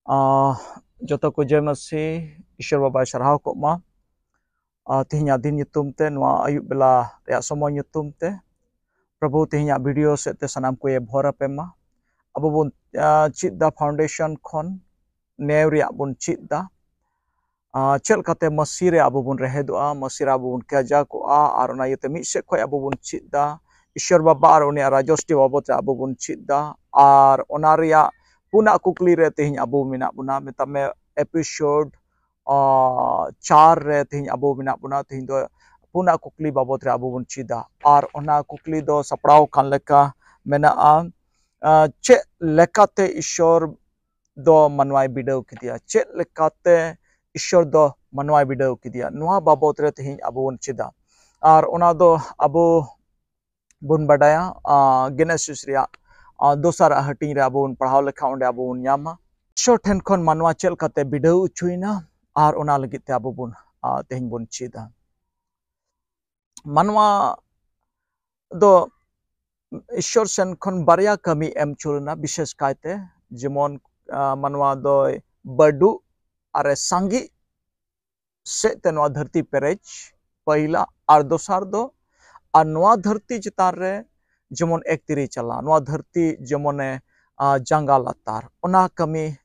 Joto ko jemasi Ishwar Baba sarhau ko ma tihinya din nyutum te nua ayub bela ya somo nyutum te Prabhu tihinya video se te sanam ko ye bhora pe ma abu bun chit da foundation khon neuri bun chit da chel kate masire abu bun rehedoa masira abu bun kaja ko arona yete mi se ko abu bun chit da Ishwar Baba ar uni rajosti babote abu bun chit da ar onaria puna kukli re tihinya abu mina buna metame episode 4 re tihinya abu mina buna tihinya do puna kukli babot re abu bun chida ar ona kukli do saprao kan leka mena che lekate Ishwar do manwai bidau kidia che lekate Ishwar do manwai bidau kidia nuha babot re tihinya abu bun chida ar ona do abu bun badaya Genesis ria dosar hating re abu bun padhaw lekha onde abu bun nyama Ishwar ten khon manwa chel kate bidau uchuina ar ona lagit te abu bun tehing bun chida manwa do Ishwar sen khon barya kami em chulna bishes kaite jemon manwa do badu are sangi se te noa dharti perech pahila ar dosar do ar noa dharti chitar re jemon ek tiri chala noa dharti jemone janga latar ona kami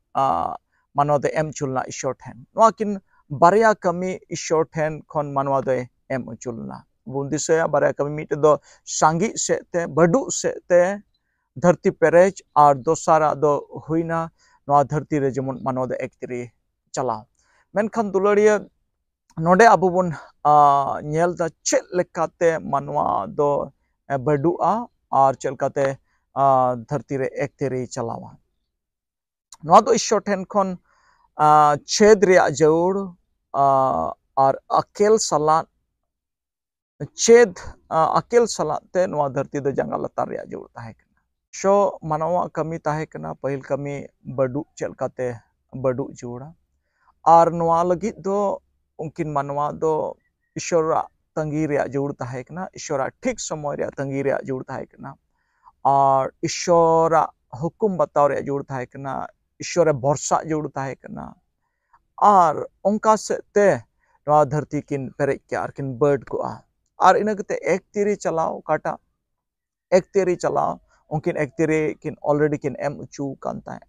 manwa do em chulna Ishwar ten noa kin barya kami Ishwar ten khon manwa do em chulna bundisaya barya kami mite do sangi se te badu se te dharti perech ar dosara do huina noa dharti re jemon manwa do ek tiri chala menkhan dulariya node abu bun nyel da chet lekate manwa do badu ar chet lekate dharti re ek tiri chalawa noa do Ishwar ten khon ched rea jaur ar akel salat ched akel salat te noa dharti do janga latar rea jaur tahe kana so manwa kami tahe kana pahil kami badu chet lekate badu jaura ar noa lagi do unkin manwa do Ishwar tangi rea jaur tahe kana Ishwar thik somoy rea tangi rea jaur tahe kana ar Ishwar hukum bataw rea jaur tahe kana Ishwar bhorsa jaur tahe kana ar onka se te noa dharti kin perek ke ar kin bird ko ar ina kate ek tiri chalao kata ek tiri chalao unkin ek tiri kin already kin em uchu kan tahe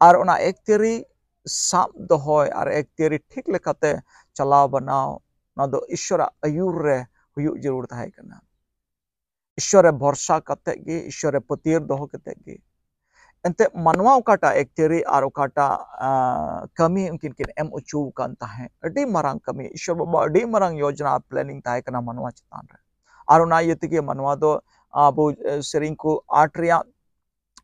ar ona ek tiri sab dohoy ar ek tiri thik lekate chalao banao na do Ishwar ayur re huyuk jarur tahe kana Ishwar bhorsa kate gi Ishwar patir doho kate gi ente manwa okata ek tiri ar okata kami unkin kin em uchu kan tahe adi marang kami Ishwar Baba adi marang yojana planning tahe kana manwa chitan re ar ona yete ge manwa do abu sering ko 8 ria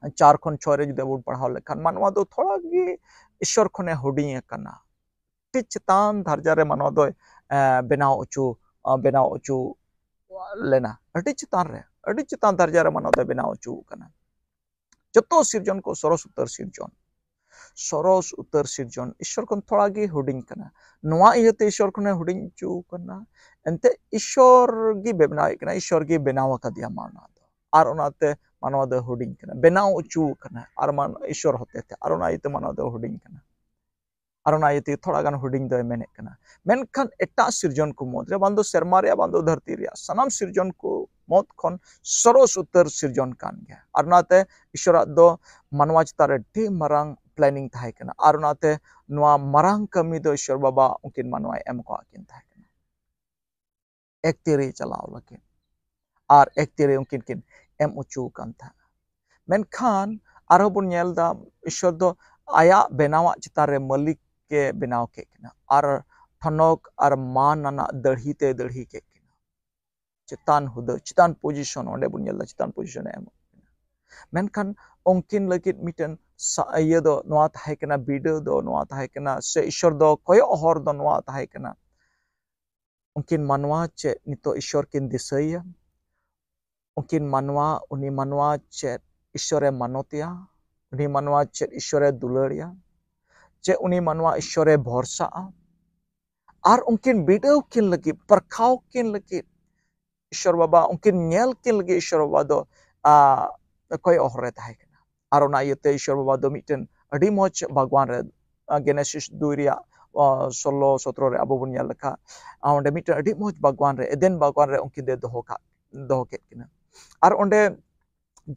4 khon 6 re jude bud padhaw lekhan manwa do thoda gi Ishwar khone huding kana ati chitan dharja re manwa do benaw uchu lena ati chitan dharja re manwa do benaw uchu kana joto sirjon ko soros utar sirjon Ishwar kon thoda gi huding kana noa iyate Ishwar khone huding uchu kana ente Ishwar gi benaw kana Ishwar gi benaw akadiya manwa do ar onate manwa do huding kana benaw uchu kana ar man Ishwar hotete ar ona ite manwa do huding kana ar ona ite thoda gan huding do menek kana menkhan eta sirjon ko modre bando serma rea bando dharti rea sanam sirjon ko mot khon soros utar sirjon kan ge ar onate Ishwar do manwa chitare de marang planning tahe kana ar onate noa marang kami do Ishwar Baba unkin manwa em ko akin tahe kana ek tiri chalao lake ar ek tiri unkin kin em uchu kan tha menkhan aro bun nyel da Ishwar do aya benawa chitare malik ke benaw ke kana ar thanok ar man ana darhi te darhi ke kana chitan huda chitan position onde bun nyel da chitan position em menkhan onkin lagit miten iya do noa tahe kana video do noa tahe kana se Ishwar do koyo hor do noa tahe kana unkin manwa che nito Ishwar kin disaya unkin manwa uni manwa che Ishwar manotia uni manwa che Ishwar dularia che uni manwa Ishwar bhorsa ar unkin bidau kin lagi perkhaw kin lagi Ishwar Baba unkin nyel kin lagi Ishwar Baba do koy ohre tahe kana ar ona yete Ishwar Baba do miten adi moj bagwan re Genesis 2 ria 16-17 re abu bun nyal lekha onde mita adi moj bagwan re Eden bagwan re unkin de doho ket kina ar onde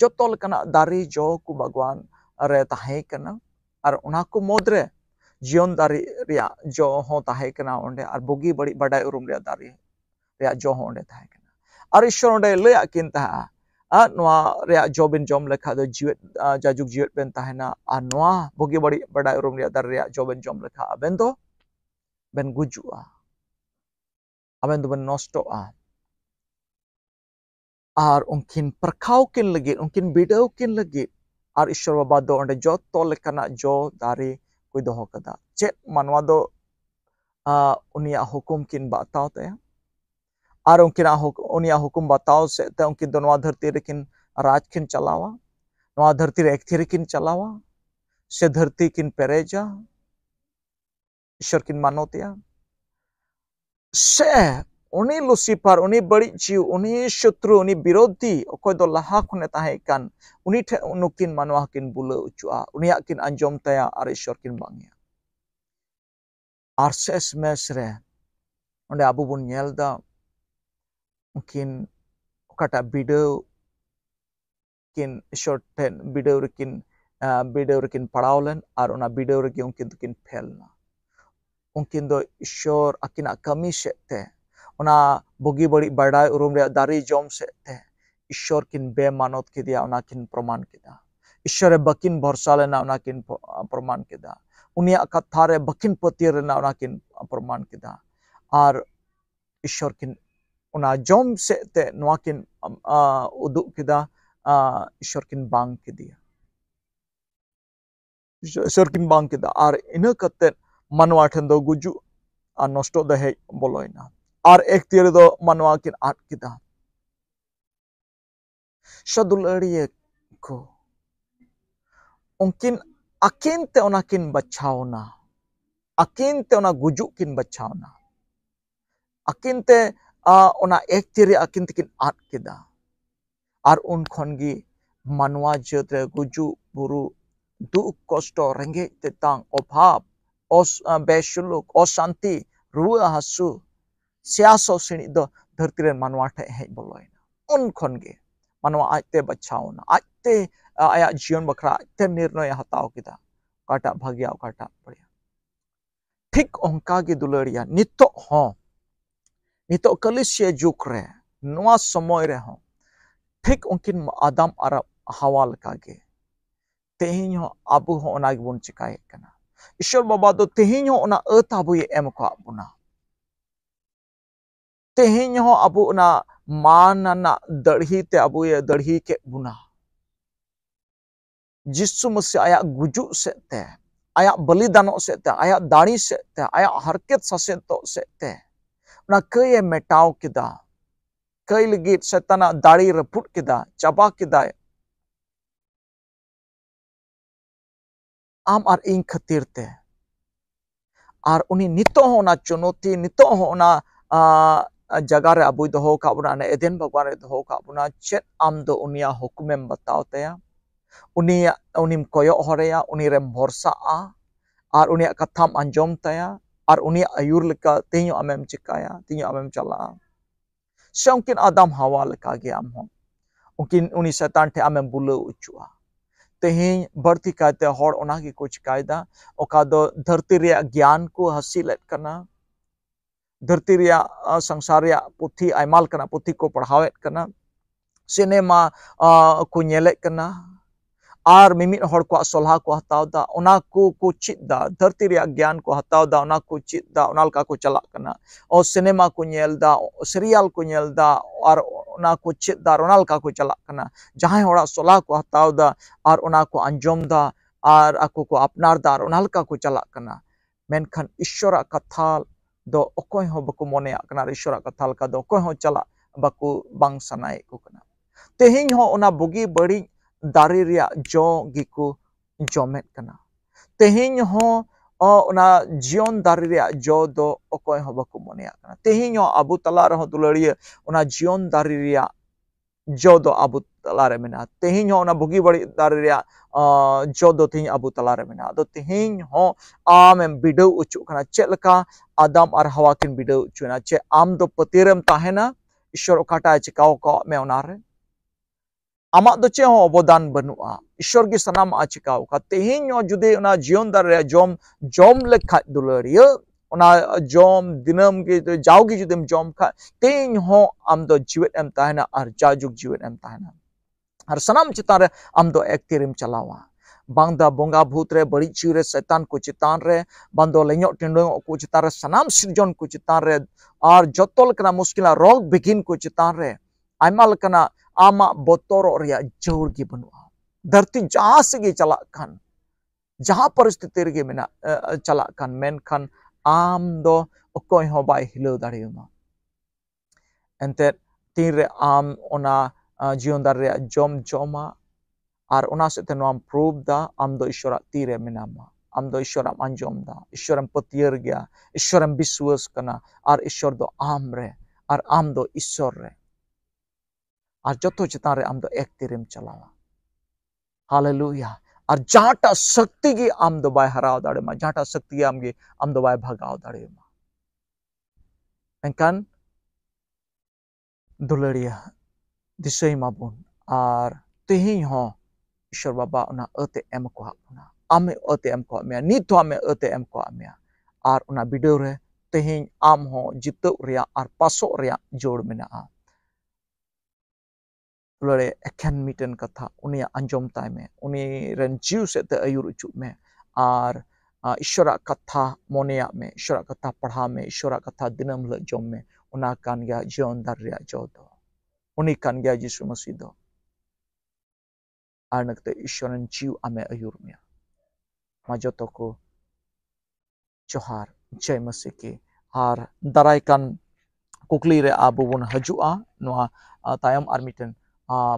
jotol kana dari jo ku bagwan re tahe kana ar ona ku modre jion dari ria jo ho tahe kana onde ar bogi badi badai urum ria dari ria jo ho onde tahe kana ar ishor onde le akin ta noa ria jobin jom lekha do jiwet jajuk jiwet ben tahena ar noa bogi badi badai urum ria dari ria jobin jom lekha aben do ben gujua aben do ben nostoa ar unkin perkau kin lagi unkin bidau kin lagi ar ishor baba do onde joto lekana jo dari kui doho kada chet manwa do unia hukum kin batau te ar unia hukum batau se te unkin do noa dharti rekin raj kin chalawa noa dharti re ekthir kin chalawa se dharti kin pereja ishor kin manotia se uni Lucifer uni bari jiu uni shutru uni birodhi okoy do laha khone tahe kan uni the unukin manwa kin bula uchua uni kin anjom taya ar ishor kin bangya ar ses mesre onde abu bun nyel da mungkin okata bidau kin ishor ten bidau rekin padawlen ar ona bidau reki unkin kin felna unkin do ishor akina kami sete ona bogi badi badai urum ria dari jom sete ishor kin be manot kidia ona kin proman kida ishore bakin bharsa lena ona kin proman kida unia katha re bakin patir lena ona kin proman kida ar ishor kin ona jom sete noa kin uduk kida ishor kin bang kidia ishor kin bang kida ar ina kate manwa then do guju ar nosto da hej boloina ar ek tier do manwa kin at kida shadul ariye ko unkin akin te ona kin bachawna akin te ona gujuk kin bachawna akin te ona ek tier akin tikin at kida ar un khongi manwa jatre guju buru duk kosto renge tetang obhab besuluk osanti rua hasu siaso sini do dharti ren manwa the hej boloina un khonge manwa ajte bachawna ajte aya jion bakra ajte nirnoy hataw kida okata bhagya okata badya thik onka gi dularia nito kalisya juk re noa somoy re ho thik unkin Adam arab hawal kage tehin ho abu ho ona gibun chikai kana ishor baba do tehin ho ona earth abu em ko abuna tehin ho abu ona manana darhi te abu ye darhi ke buna Jisu Masih ayak gujuk sete ayak balidano sete ayak dani sete ayak harket saseto sete ona kaya metaw kida kay ligit setana dari reput kida chaba kida am ar ing khatir te ar uni nito ho na chunoti nito ho na jaga re abu doho ka buna ne Eden bagwan re doho ka buna chet am do unia hukumem bataw taya unim koyo horeya uni rem bhorsa ar unia katham anjom taya ar unia ayur leka tinyo amem chikaya tinyo amem chala se mungkin Adam Hawa leka ge am ho mungkin uni setan the amem bula uchua tehin barti kaite hor ona gi kuch kaida oka do dharti ria gyan ko hasilet kana dharti ria sangsar ria puthi aimal kana puthi ko padhawet kana cinema ko nyelek kana ar mimit hor ko solha ko hataw da ona ko chit da dharti ria gyan ko hataw da ona ko chit da onal ka ko chalak kana o cinema ko nyel da serial ko nyel da ar ona ko chit da onal ka ko chalak kana jahay hora solha ko hataw da ar ona ko anjom da ar aku ko apnar da onal ka ko chalak kana menkhan ishora kathal do okoy ho baku moneya kana ishora kathal ka do okoy ho chalak baku bang sanai ko kana tehin ho ona bugi bari dari ria jo giku jomet kana tehin ho ona jion dari ria jo do okoy ho baku moneya kana tehin ho abu tala ho dularia ona jion dari ria jo do abu talare mena tehin ho na bugi bari dare ria jo do tehin abu talare mena ado tehin ho am em bidau ucuk kana chet leka Adam ar Hawa kin bidau ucuna che am do patirem tahena Ishwar okata chikau ko me onare amak do che ho obodan banua Ishwar gi sanam a chikau ka tehin ho jude ona jion dare jom lekha dularia ona jom dinam gi jaw gi judem jom kha tehin ho am do jiwet em tahena ar jajuk jiwet em tahena ar sanam chitare am do ektirim chalawa bangda bonga bhut re bari chire setan ko chitan re bando lenyok tindong ko chitare sanam sirjon ko chitan re ar jotol kana muskila rog begin ko chitan re aimal kana ama botoro ria jor gi banua dharti jaha segi chalak kan jaha paristhiti rege mena chalak kan menkhan am do okoy ho bai hilo dariuma ente tire am ona jion dar ria jom joma ar ona sete noam prove da am do Ishwara tire menama am do Ishwara anjom da Ishwaram patier gya Ishwaram biswas kana ar Ishwar do am re ar am do Ishwar re ar joto chitan re am do ek tirim chalawa hallelujah ar jata shakti gi am do bai haraw dare ma jata shakti am do bai bhagaw dare ma enkan dularia disay mabun ar tehin ho Ishwar baba ona ate em ko apuna ame ate em ko amya nit ho ame ate em ko amya ar ona video re tehin am ho jitu ria ar paso ria jor mena lore eken miten katha uni anjom time uni ren jiu se te ayur ucu me ar Ishwara katha moneya me Ishwara katha padha me Ishwara katha dinam le jom me una kan gya jion dar ria jodo uni kan gya Jisu Masih do ar nakte Ishwaran jiu ame ayur me ma joto ko johar jai Masih ki ar daraikan kukli re abu bun hajua noa tayam ar miten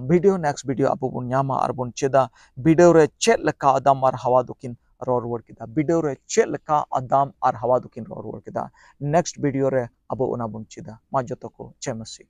video next video abu bun nyama ar bun cheda video re chet leka Adam ar Hawa dukin ror kita video re chet leka Adam ar Hawa dukin ror kita next video re abu una bun cheda ma joto ko jai Masih